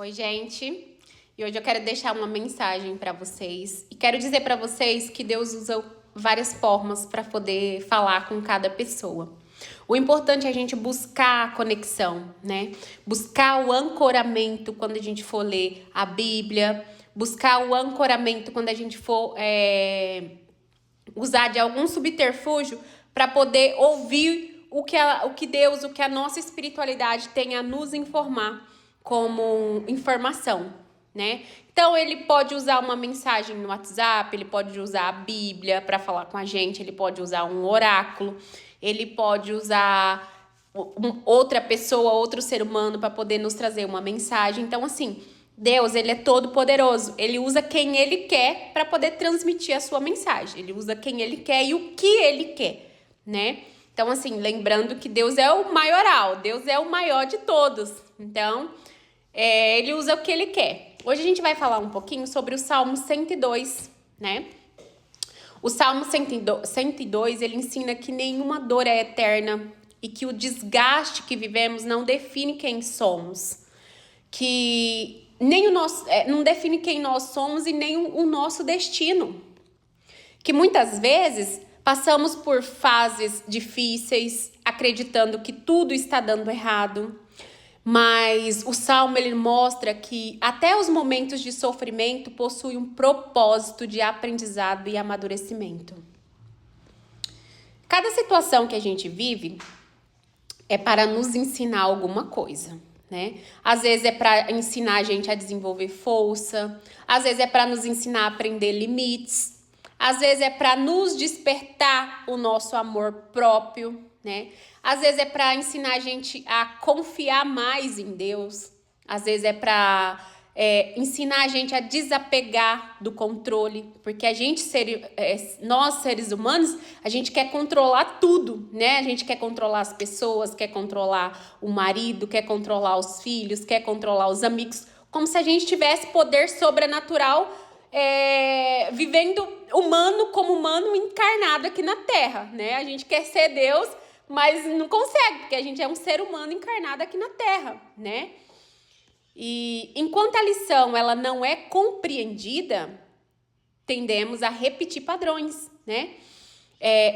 Oi, gente. E hoje eu quero deixar uma mensagem para vocês. E quero dizer para vocês que Deus usa várias formas para poder falar com cada pessoa. O importante é a gente buscar a conexão, né? Buscar o ancoramento quando a gente for ler a Bíblia. Buscar o ancoramento quando a gente for usar de algum subterfúgio para poder ouvir o que Deus, o que a nossa espiritualidade tem a nos informar como informação, né? Então ele pode usar uma mensagem no WhatsApp, ele pode usar a Bíblia para falar com a gente, ele pode usar um oráculo, ele pode usar outra pessoa, outro ser humano para poder nos trazer uma mensagem. Então, assim, Deus, ele é todo poderoso. Ele usa quem ele quer para poder transmitir a sua mensagem. Ele usa quem ele quer e o que ele quer, né? Então, assim, lembrando que Deus é o maioral, Deus é o maior de todos. Então, ele usa o que ele quer. Hoje a gente vai falar um pouquinho sobre o Salmo 102, né? O Salmo 102, ele ensina que nenhuma dor é eterna e que o desgaste que vivemos não define quem somos. Que nem o nosso, não define quem nós somos e nem o nosso destino. Que muitas vezes passamos por fases difíceis, acreditando que tudo está dando errado. Mas o Salmo, ele mostra que até os momentos de sofrimento possuem um propósito de aprendizado e amadurecimento. Cada situação que a gente vive é para nos ensinar alguma coisa, né? Às vezes é para ensinar a gente a desenvolver força, às vezes é para nos ensinar a aprender limites, às vezes é para nos despertar o nosso amor próprio, né? Às vezes é para ensinar a gente a confiar mais em Deus. Às vezes é para ensinar a gente a desapegar do controle. Porque nós, seres humanos, a gente quer controlar tudo, né? A gente quer controlar as pessoas, quer controlar o marido, quer controlar os filhos, quer controlar os amigos. Como se a gente tivesse poder sobrenatural vivendo humano como humano encarnado aqui na Terra, né? A gente quer ser Deus, mas não consegue, porque a gente é um ser humano encarnado aqui na Terra, né? E enquanto a lição ela não é compreendida, tendemos a repetir padrões, né?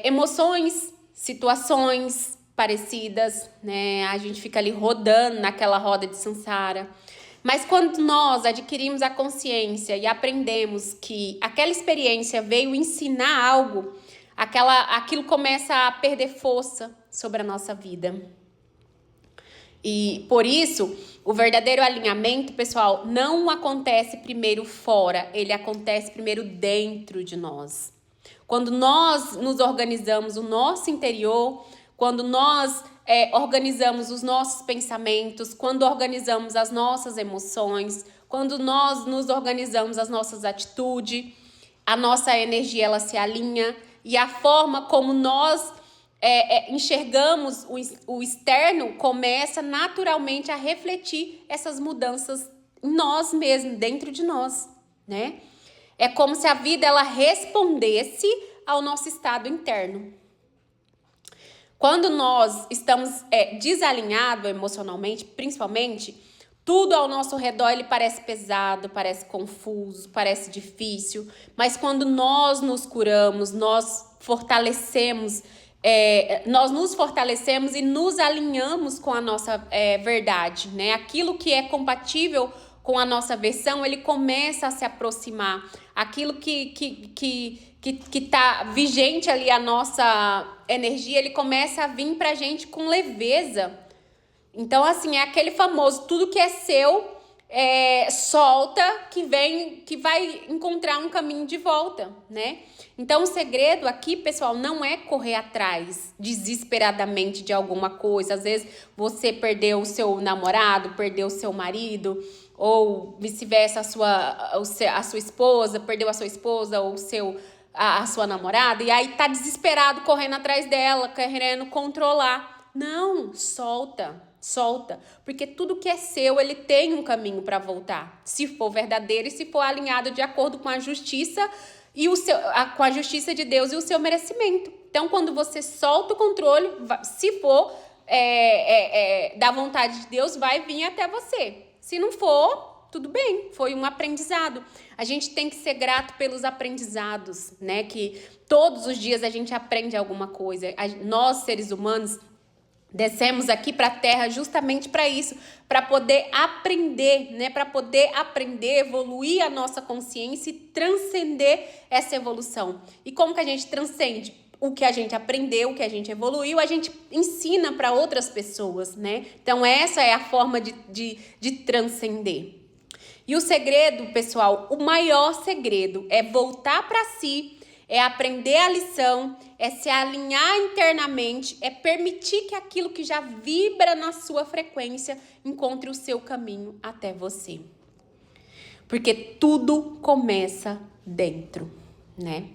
Emoções, situações parecidas, né? A gente fica ali rodando naquela roda de samsara. Mas quando nós adquirimos a consciência e aprendemos que aquela experiência veio ensinar algo, aquilo começa a perder força sobre a nossa vida. E por isso, o verdadeiro alinhamento, pessoal, não acontece primeiro fora, ele acontece primeiro dentro de nós. Quando nós nos organizamos o nosso interior, quando nós organizamos os nossos pensamentos, quando organizamos as nossas emoções, quando nós nos organizamos as nossas atitudes, a nossa energia ela se alinha e a forma como nós enxergamos o externo começa naturalmente a refletir essas mudanças em nós mesmos, dentro de nós, né? É como se a vida ela respondesse ao nosso estado interno. Quando nós estamos desalinhados emocionalmente, principalmente, tudo ao nosso redor ele parece pesado, parece confuso, parece difícil. Mas quando nós nos curamos, nós nos fortalecemos e nos alinhamos com a nossa verdade, né? Aquilo que é compatível com a nossa versão, ele começa a se aproximar. Aquilo que tá vigente ali, a nossa energia, ele começa a vir pra gente com leveza. Então, assim, é aquele famoso, tudo que é seu, solta, que vai encontrar um caminho de volta, né? Então, o segredo aqui, pessoal, não é correr atrás desesperadamente de alguma coisa. Às vezes, você perdeu o seu namorado, perdeu o seu marido, ou vice-versa, a sua esposa, perdeu a sua esposa, ou a sua namorada, e aí tá desesperado, correndo atrás dela, querendo controlar. Não, solta, porque tudo que é seu, ele tem um caminho para voltar, se for verdadeiro e se for alinhado de acordo com a justiça e com a justiça de Deus e o seu merecimento. Então, quando você solta o controle, se for da vontade de Deus, vai vir até você. Se não for, tudo bem, foi um aprendizado. A gente tem que ser grato pelos aprendizados, né? Que todos os dias a gente aprende alguma coisa. Nós, seres humanos, descemos aqui para a Terra justamente para isso, para poder aprender, né? Para poder aprender, evoluir a nossa consciência e transcender essa evolução. E como que a gente transcende? O que a gente aprendeu, o que a gente evoluiu, a gente ensina para outras pessoas, né? Então, essa é a forma de transcender. E o segredo, pessoal, o maior segredo é voltar para si, é aprender a lição, é se alinhar internamente, é permitir que aquilo que já vibra na sua frequência encontre o seu caminho até você. Porque tudo começa dentro, né?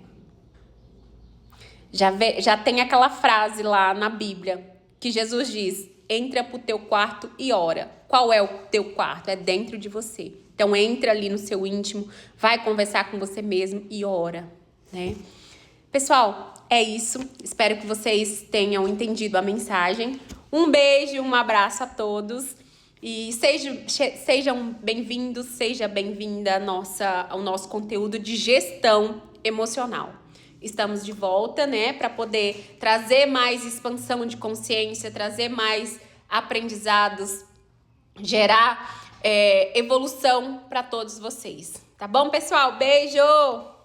Já tem aquela frase lá na Bíblia que Jesus diz: entra pro teu quarto e ora. Qual é o teu quarto? É dentro de você. Então entra ali no seu íntimo, vai conversar com você mesmo e ora, né? Pessoal, é isso. Espero que vocês tenham entendido a mensagem. Um beijo, um abraço a todos. E sejam bem-vindos, seja bem-vinda ao nosso conteúdo de gestão emocional. Estamos de volta, né, para poder trazer mais expansão de consciência, trazer mais aprendizados, gerar evolução para todos vocês. Tá bom, pessoal? Beijo!